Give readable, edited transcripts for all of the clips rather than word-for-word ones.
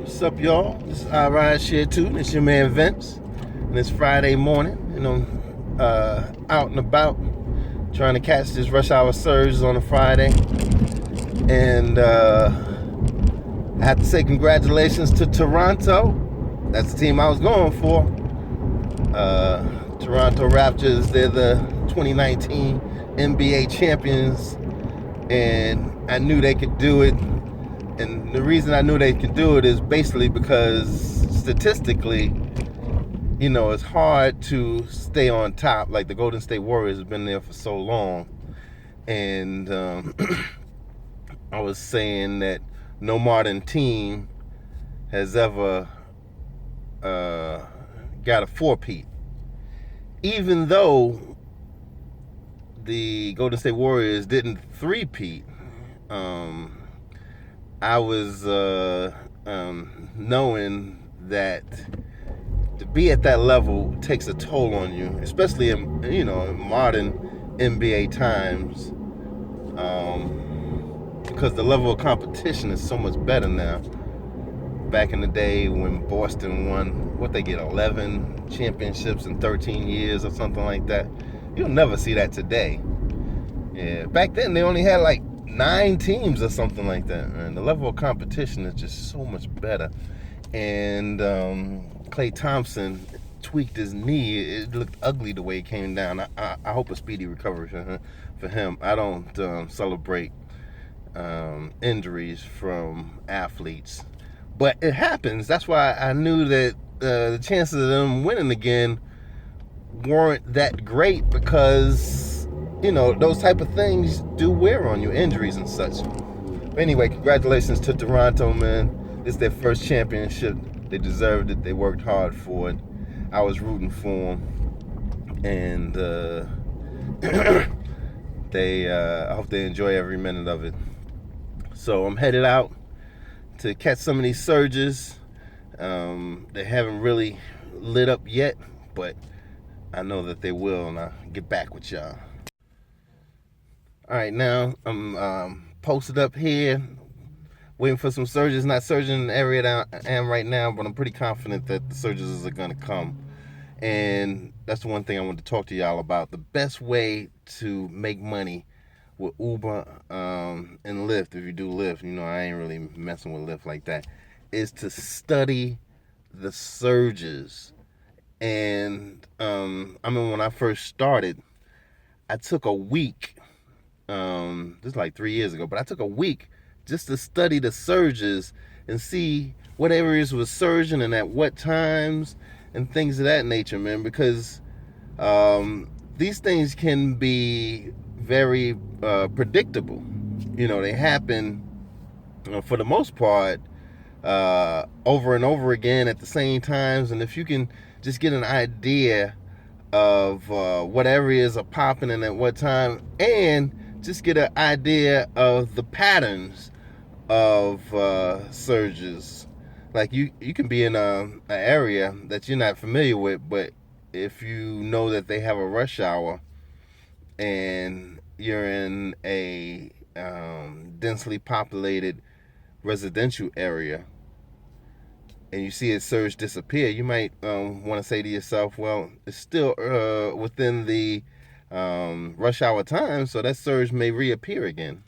What's up, y'all? This is I Ride Share Too. It's your man Vince, and it's Friday morning. Out and about, trying to catch this rush hour surge on a Friday. And I have to say congratulations to Toronto. That's the team I was going for. Toronto Raptors. They're the 2019 NBA champions, and I knew they could do it. And the reason I knew they could do it is basically because statistically, it's hard to stay on top. Like the Golden State Warriors have been there for so long. And I was saying that no modern team has ever got a four-peat. Even though the Golden State Warriors didn't three-peat, I was knowing that to be at that level takes a toll on you, especially in modern NBA times, because the level of competition is so much better now. Back in the day when Boston won, what they get, 11 championships in 13 years or something like that. You'll never see that today. Yeah, back then they only had like 9 teams or something like that, and the level of competition is just so much better. And Klay Thompson tweaked his knee. It looked ugly the way it came down. I hope a speedy recovery for him. I don't celebrate injuries from athletes, but it happens. That's why I knew that the chances of them winning again weren't that great, because those type of things do wear on you, injuries and such. But anyway, congratulations to Toronto, man. This is their first championship. They deserved it. They worked hard for it. I was rooting for them. And I hope they enjoy every minute of it. So I'm headed out to catch some of these surges. They haven't really lit up yet, but I know that they will, and I'll get back with y'all. All right, now I'm posted up here, waiting for some surges. Not surging in the area that I am right now, but I'm pretty confident that the surges are going to come. And that's the one thing I want to talk to y'all about. The best way to make money with Uber and Lyft, if you do Lyft, I ain't really messing with Lyft like that, is to study the surges. And I mean, when I first started, I took a week. This is like 3 years ago, but I took a week just to study the surges and see what areas was surging and at what times and things of that nature, man, because these things can be very predictable. They happen for the most part over and over again at the same times, and if you can just get an idea of what areas are popping and at what time, and just get an idea of the patterns of surges. Like you can be in an area that you're not familiar with, but if you know that they have a rush hour and you're in a densely populated residential area and you see a surge disappear, you might want to say to yourself, well, it's still within the rush hour time, so that surge may reappear again.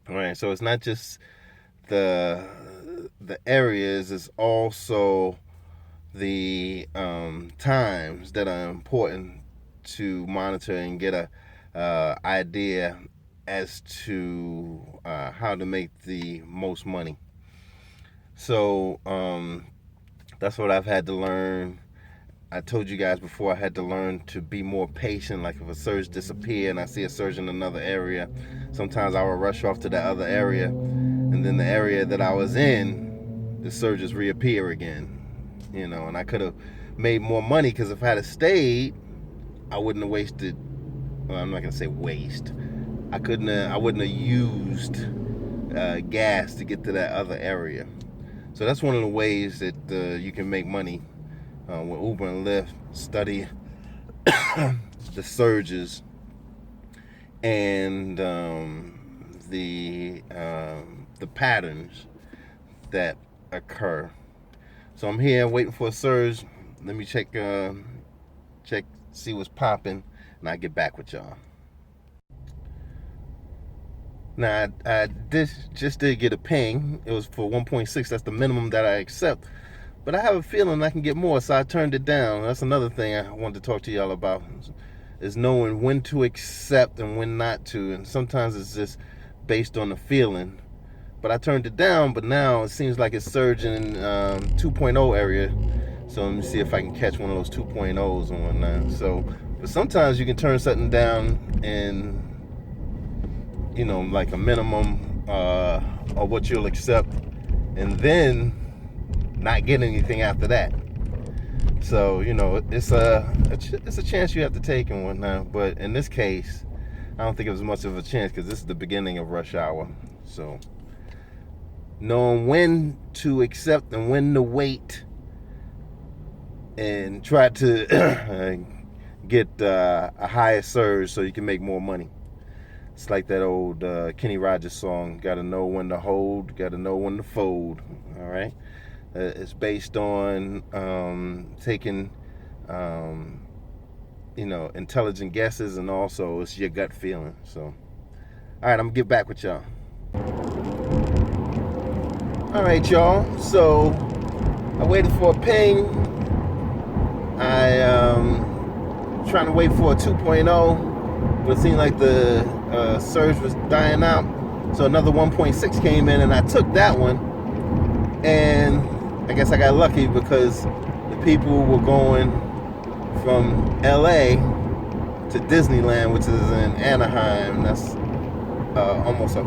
All right, so it's not just the areas, it's also the times that are important to monitor and get a idea as to how to make the most money. So that's what I've had to learn. I told you guys before, I had to learn to be more patient. Like if a surge disappears and I see a surge in another area, sometimes I will rush off to that other area, and then the area that I was in, the surges reappear again. And I could have made more money, because if I had stayed, I wouldn't have wasted. Well, I'm not gonna say waste. I wouldn't have used gas to get to that other area. So that's one of the ways that you can make money with Uber and Lyft. Study the surges and the patterns that occur. So I'm here waiting for a surge. Let me check, see what's popping, and I'll get back with y'all. Now, I just did get a ping. It was for 1.6. That's the minimum that I accept. But I have a feeling I can get more, so I turned it down. That's another thing I wanted to talk to y'all about, is knowing when to accept and when not to. And sometimes it's just based on the feeling. But I turned it down, but now it seems like it's surging in 2.0 area. So let me see if I can catch one of those 2.0s and whatnot. So, but sometimes you can turn something down and, like a minimum of what you'll accept, and then not get anything after that. So it's a chance you have to take and whatnot. But in this case, I don't think it was much of a chance because this is the beginning of rush hour. So knowing when to accept and when to wait, and try to get a higher surge so you can make more money. It's like that old Kenny Rogers song, gotta know when to hold, gotta know when to fold. All right. It's based on taking intelligent guesses, and also it's your gut feeling. So all right, I'm gonna get back with y'all. All right, y'all, so I waited for a ping. I trying to wait for a 2.0, but it seemed like the surge was dying out. So another 1.6 came in, and I took that one. And I guess I got lucky because the people were going from LA to Disneyland, which is in Anaheim. That's almost a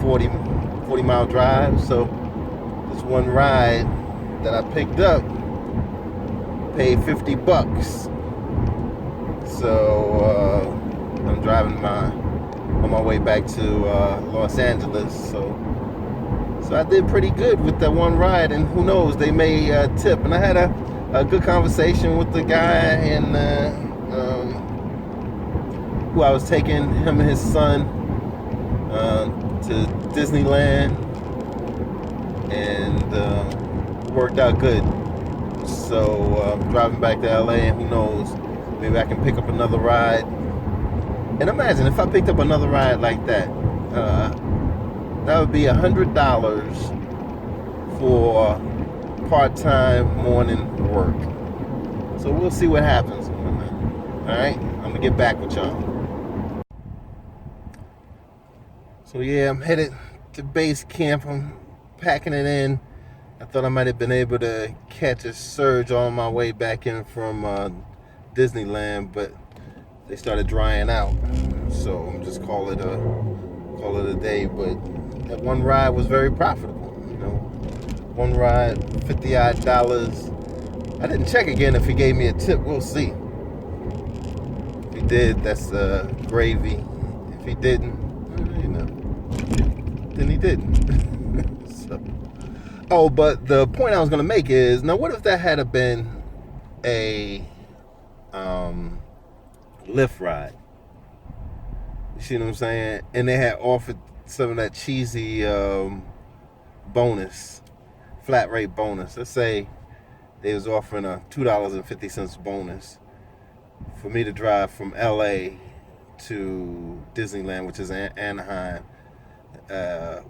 40 mile drive. So this one ride that I picked up paid $50. So I'm driving on my way back to Los Angeles. So I did pretty good with that one ride, and who knows, they may tip. And I had a good conversation with the guy, and who I was taking, him and his son, to Disneyland, and worked out good. So I'm driving back to LA, and who knows, maybe I can pick up another ride. And imagine if I picked up another ride like that, that would be $100 for part-time morning work. So we'll see what happens. All right, I'm gonna get back with y'all. So yeah, I'm headed to base camp. I'm packing it in. I thought I might have been able to catch a surge on my way back in from Disneyland, but they started drying out. So I'm just call it a day. But that one ride was very profitable. One ride, $50 odd. I didn't check again if he gave me a tip. We'll see. If he did, that's gravy. If he didn't, then he didn't. So, but the point I was gonna make is, now what if that had been a Lyft ride? You see what I'm saying? And they had offered some of that cheesy bonus, flat rate bonus. Let's say they was offering a $2.50 bonus for me to drive from LA to Disneyland, which is Anaheim,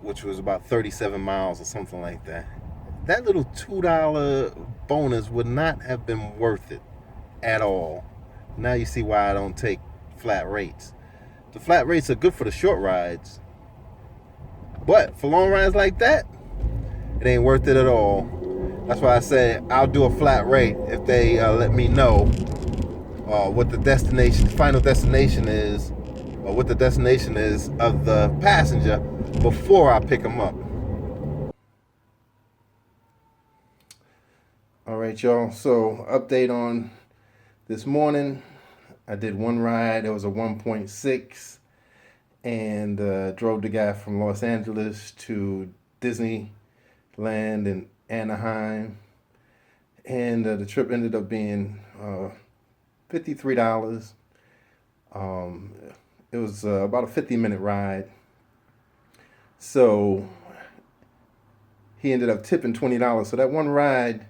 which was about 37 miles or something like that. That little $2 bonus would not have been worth it at all. Now you see why I don't take flat rates. The flat rates are good for the short rides, but for long rides like that, it ain't worth it at all. That's why I say I'll do a flat rate if they let me know what the final destination is, or what the destination is of the passenger before I pick them up. All right, y'all. So update on this morning. I did one ride. It was a 1.6, and drove the guy from Los Angeles to Disneyland in Anaheim, and the trip ended up being $53. It was about a 50-minute ride. So he ended up tipping $20. So that one ride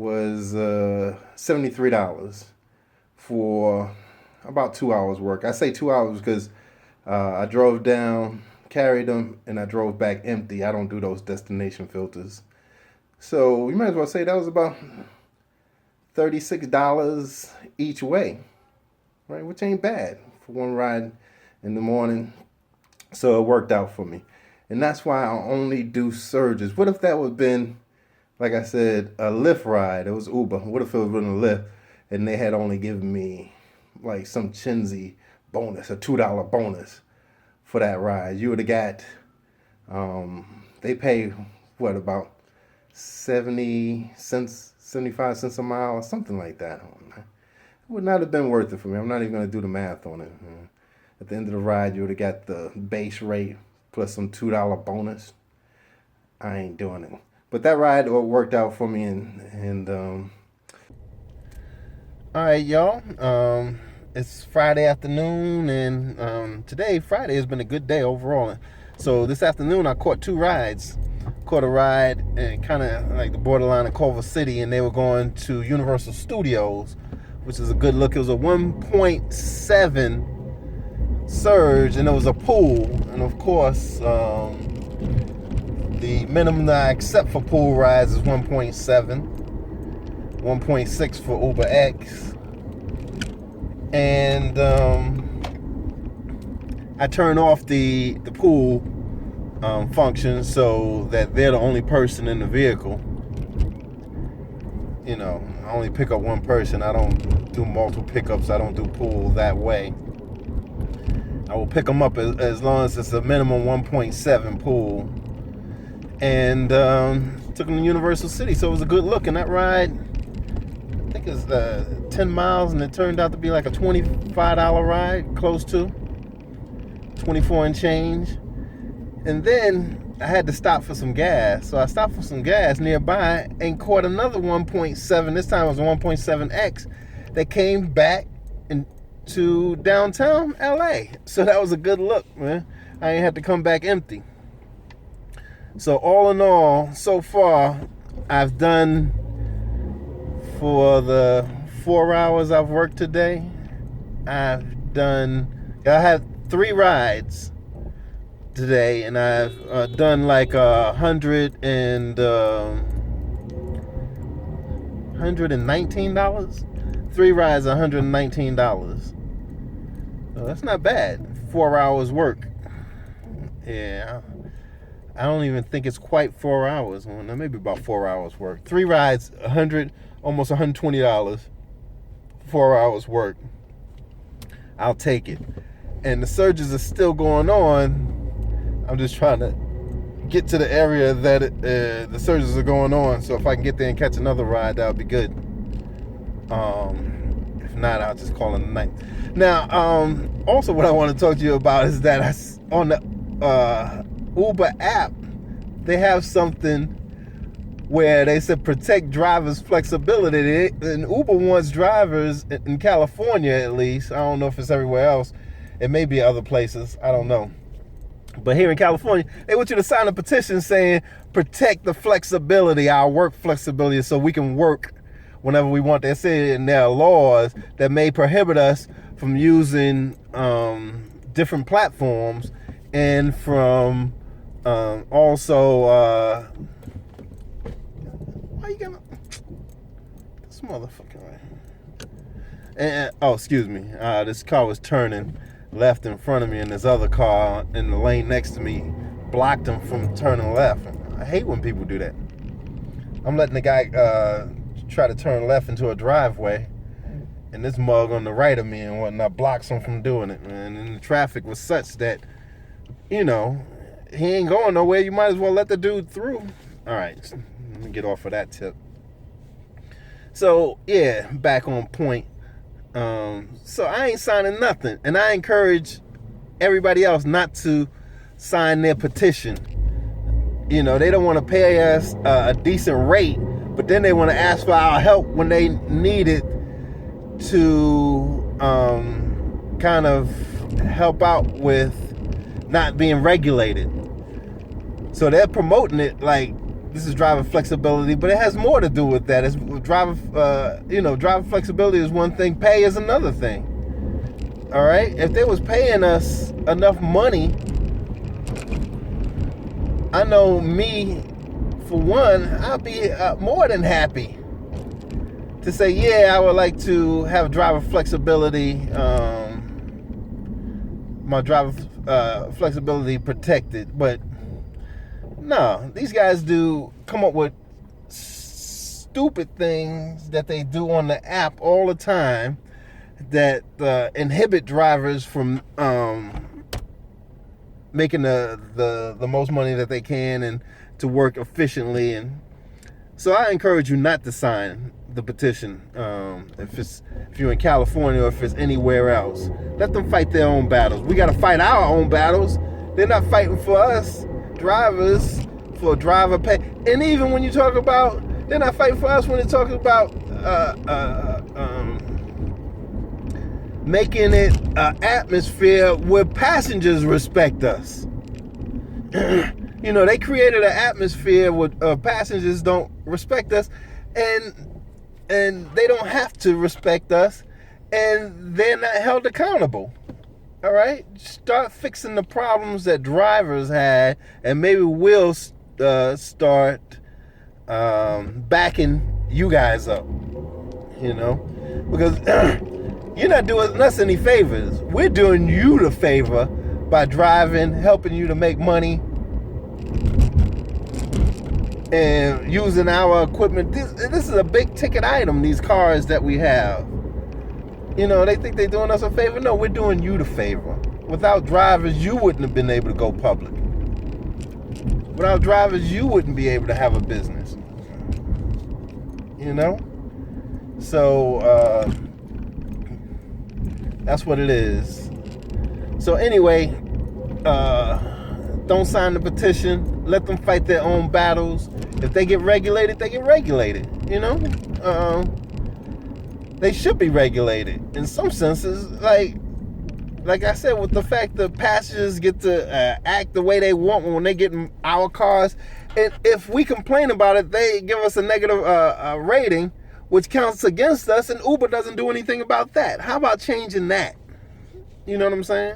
was $73 for about 2 hours work. I say 2 hours because I drove down, carried them, and I drove back empty. I don't do those destination filters. So you might as well say that was about $36 each way, right? Which ain't bad for one ride in the morning. So it worked out for me. And that's why I only do surges. What if that would have been, like I said, a Lyft ride? It was Uber. What if it would have been a Lyft and they had only given me like some chintzy bonus, a $2 bonus for that ride? You would have got, they pay, what, about 70 cents, 75 cents a mile or something like that. It would not have been worth it for me. I'm not even going to do the math on it. At the end of the ride, you would have got the base rate plus some $2 bonus. I ain't doing it. But that ride worked out for me, and all right, y'all. It's Friday afternoon, and today, Friday, has been a good day overall. So this afternoon, I caught 2 rides. Caught a ride in kind of like the borderline of Culver City, and they were going to Universal Studios, which is a good look. It was a 1.7 surge, and it was a pool, and of course the minimum that I accept for pool rides is 1.7, 1.6 for Uber X, and I turn off the pool function so that they're the only person in the vehicle. You know, I only pick up one person. I don't do multiple pickups. I don't do pool that way. I will pick them up as long as it's a minimum 1.7 pool. And took them to Universal City. So it was a good look. And that ride, I think it's 10 miles, and it turned out to be like a $25 ride, close to 24 and change. And then I had to stop for some gas. So I stopped for some gas nearby and caught another 1.7. This time it was a 1.7X that came back to downtown LA. So that was a good look, man. I ain't had to come back empty. So all in all, so far, I've done, for the 4 hours I've worked today, I had 3 rides today, and I've done like $119. 3 rides, $119. So that's not bad. 4 hours work. Yeah, I don't even think it's quite 4 hours. Well, maybe about 4 hours work. 3 rides, almost $120. 4 hours work. I'll take it. And the surges are still going on. I'm just trying to get to the area that the surges are going on. So if I can get there and catch another ride, that would be good. If not, I'll just call it a night. Now, also what I want to talk to you about is that on the Uber app, they have something where they said protect drivers' flexibility. And Uber wants drivers, in California at least, I don't know if it's everywhere else, it may be other places, I don't know, but here in California, they want you to sign a petition saying protect the flexibility, our work flexibility, so we can work whenever we want. They say in their laws that may prohibit us from using different platforms, and from also why you gonna this motherfucker right? And oh, excuse me, this car was turning left in front of me, and this other car in the lane next to me blocked him from turning left. I hate when people do that. I'm letting the guy try to turn left into a driveway, and this mug on the right of me and whatnot blocks him from doing it, man. And the traffic was such that, you know, he ain't going nowhere. You might as well let the dude through. All right, let me get off of that tip. So yeah, back on point. So I ain't signing nothing, and I encourage everybody else not to sign their petition. You know, they don't want to pay us a decent rate, but then they want to ask for our help when they need it to kind of help out with not being regulated. So they're promoting it like this is driver flexibility, but it has more to do with that. It's driver, driver flexibility is one thing, pay is another thing. All right, if they was paying us enough money, I know me, for one, I'd be more than happy to say, yeah, I would like to have driver flexibility, my driver flexibility protected. But no, these guys come up with stupid things that they do on the app all the time that inhibit drivers from making the most money that they can and to work efficiently. And so I encourage you not to sign the petition if you're in California or if it's anywhere else. Let them fight their own battles. We got to fight our own battles. They're not fighting for us drivers, for driver pay. And even when you talk about, they're not fighting for us when they're talking about making it an atmosphere where passengers respect us. They created an atmosphere where passengers don't respect us, and they don't have to respect us, and they're not held accountable. All right? Start fixing the problems that drivers had, and maybe we'll start backing you guys up, because you're not doing us any favors. We're doing you the favor by driving, helping you to make money, and using our equipment. This is a big ticket item, these cars that we have. They think they're doing us a favor. No, we're doing you the favor. Without drivers, you wouldn't have been able to go public. Without drivers, you wouldn't be able to have a business. So that's what it is. So anyway, don't sign the petition. Let them fight their own battles. If they get regulated, they get regulated. They should be regulated in some senses. Like I said, with the fact that passengers get to act the way they want when they get in our cars. And if we complain about it, they give us a negative rating, which counts against us, and Uber doesn't do anything about that. How about changing that? You know what I'm saying?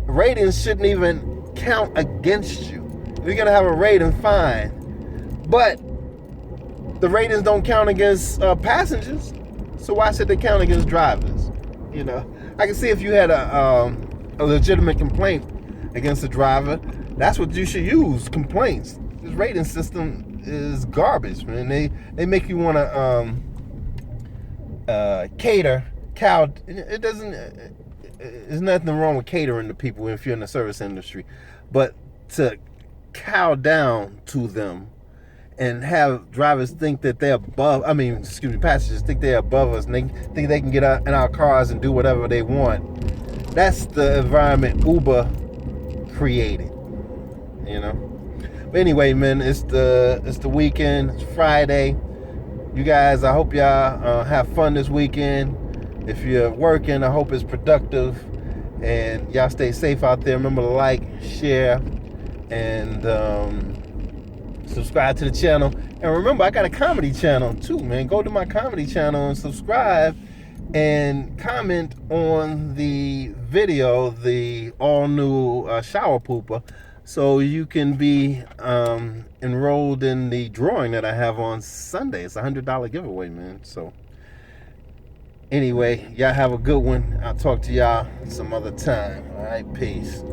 Ratings shouldn't even count against you. If you're going to have a rating, fine. But the ratings don't count against passengers, so why should they count against drivers? I can see if you had a legitimate complaint against a driver, that's what you should use, complaints. This rating system is garbage, man. They make you want to cow. It doesn't. There's nothing wrong with catering to people if you're in the service industry, but to cow down to them and have drivers think that they're passengers think they're above us and they think they can get out in our cars and do whatever they want. That's the environment Uber created, But anyway, man, it's the weekend. It's Friday. You guys, I hope y'all have fun this weekend. If you're working, I hope it's productive, and y'all stay safe out there. Remember to like, share, and subscribe to the channel. And remember, I got a comedy channel too, man. Go to my comedy channel and subscribe and comment on the video, the all new shower pooper, so you can be enrolled in the drawing that I have on Sunday. It's a $100 giveaway, man. So anyway, y'all have a good one. I'll talk to y'all some other time. All right, peace.